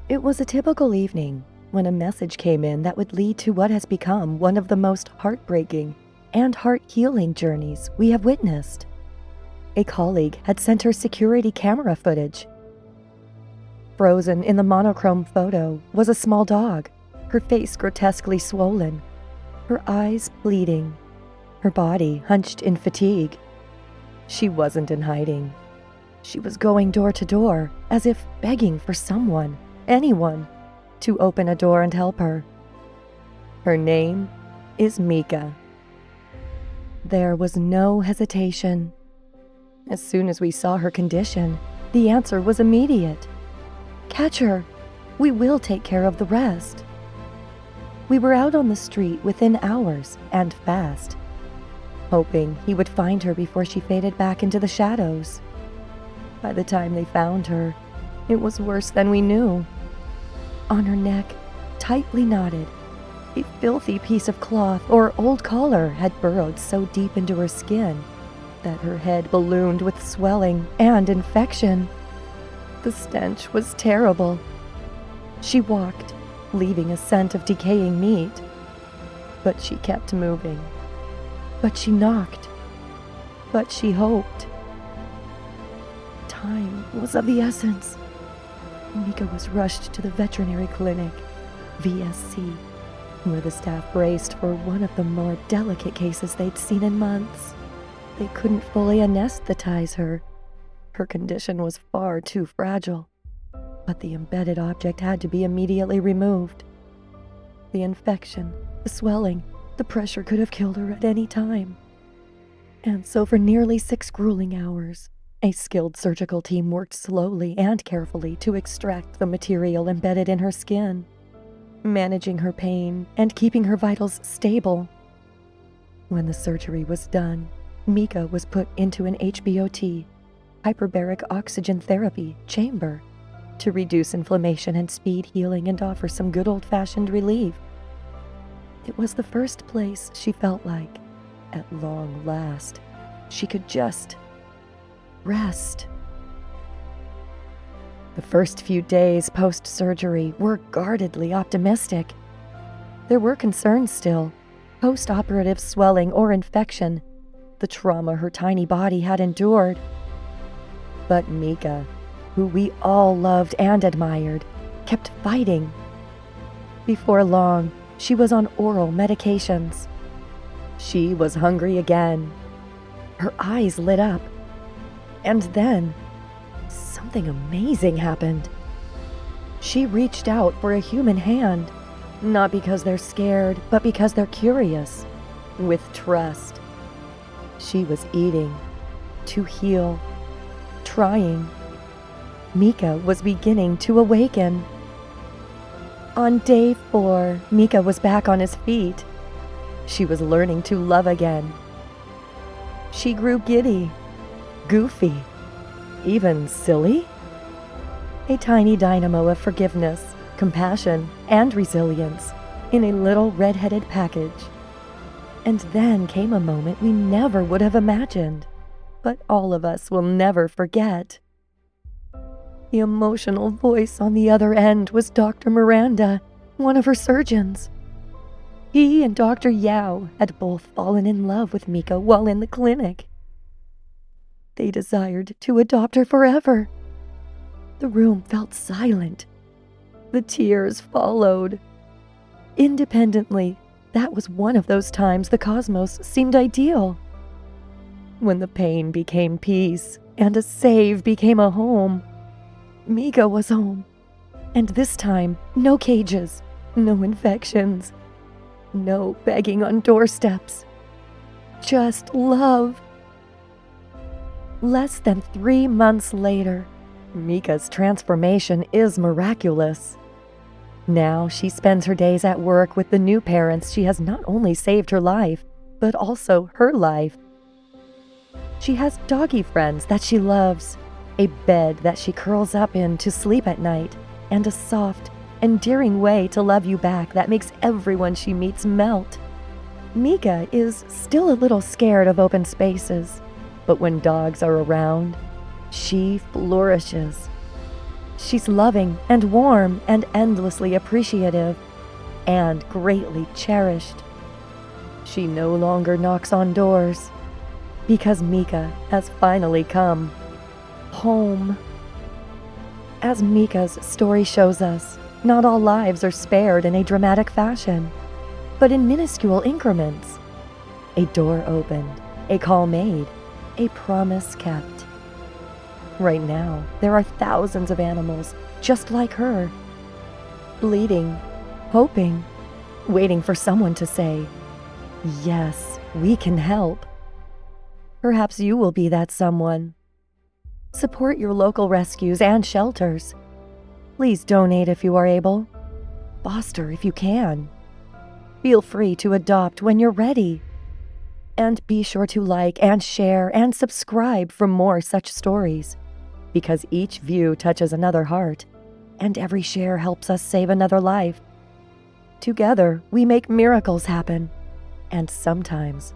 It was a typical evening when a message came in that would lead to what has become one of the most heartbreaking and heart-healing journeys we have witnessed. A colleague had sent her security camera footage. Frozen in the monochrome photo was a small dog, her face grotesquely swollen, her eyes bleeding, her body hunched in fatigue. She wasn't in hiding. She was going door to door, as if begging for someone, anyone, to open a door and help her. Her name is Mika. There was no hesitation. As soon as we saw her condition, the answer was immediate. Catch her. We will take care of the rest. We were out on the street within hours and fast, hoping he would find her before she faded back into the shadows. By the time they found her, it was worse than we knew. On her neck, tightly knotted, a filthy piece of cloth or old collar had burrowed so deep into her skin that her head ballooned with swelling and infection. The stench was terrible. She walked, leaving a scent of decaying meat. But she kept moving. But she knocked. But she hoped. Time was of the essence. Mika was rushed to the veterinary clinic, VSC, where the staff braced for one of the more delicate cases they'd seen in months. They couldn't fully anesthetize her. Her condition was far too fragile, but the embedded object had to be immediately removed. The infection, the swelling, the pressure could have killed her at any time. And so for nearly 6 grueling hours, a skilled surgical team worked slowly and carefully to extract the material embedded in her skin, managing her pain and keeping her vitals stable. When the surgery was done, Mika was put into an HBOT, hyperbaric oxygen therapy, chamber to reduce inflammation and speed healing and offer some good old-fashioned relief. It was the first place she felt like, at long last, she could just rest. The first few days post-surgery were guardedly optimistic. There were concerns still, post-operative swelling or infection, the trauma her tiny body had endured. But Mika, who we all loved and admired, kept fighting. Before long, she was on oral medications. She was hungry again. Her eyes lit up. And then, something amazing happened. She reached out for a human hand, not because they're scared, but because they're curious, with trust. She was eating, to heal, trying. Mika was beginning to awaken. On day 4, Mika was back on his feet. She was learning to love again. She grew giddy, goofy, even silly. A tiny dynamo of forgiveness, compassion, and resilience in a little red-headed package. And then came a moment we never would have imagined, but all of us will never forget. The emotional voice on the other end was Dr. Miranda, one of her surgeons. He and Dr. Yao had both fallen in love with Mika while in the clinic. They desired to adopt her forever. The room felt silent. The tears followed. Independently, that was one of those times the cosmos seemed ideal. When the pain became peace and a save became a home, Mika was home. And this time, no cages, no infections, no begging on doorsteps. Just love. Less than 3 months later, Mika's transformation is miraculous. Now she spends her days at work with the new parents. She has not only saved her life, but also her life. She has doggy friends that she loves, a bed that she curls up in to sleep at night, and a soft, endearing way to love you back that makes everyone she meets melt. Mika is still a little scared of open spaces, but when dogs are around, she flourishes. She's loving and warm and endlessly appreciative and greatly cherished. She no longer knocks on doors because Mika has finally come home. As Mika's story shows us, not all lives are spared in a dramatic fashion, but in minuscule increments. A door opened, a call made, a promise kept. Right now, there are thousands of animals just like her, bleeding, hoping, waiting for someone to say, "Yes, we can help." Perhaps you will be that someone. Support your local rescues and shelters. Please donate if you are able. Foster if you can. Feel free to adopt when you're ready. And be sure to like and share and subscribe for more such stories, because each view touches another heart, and every share helps us save another life. Together, we make miracles happen, and sometimes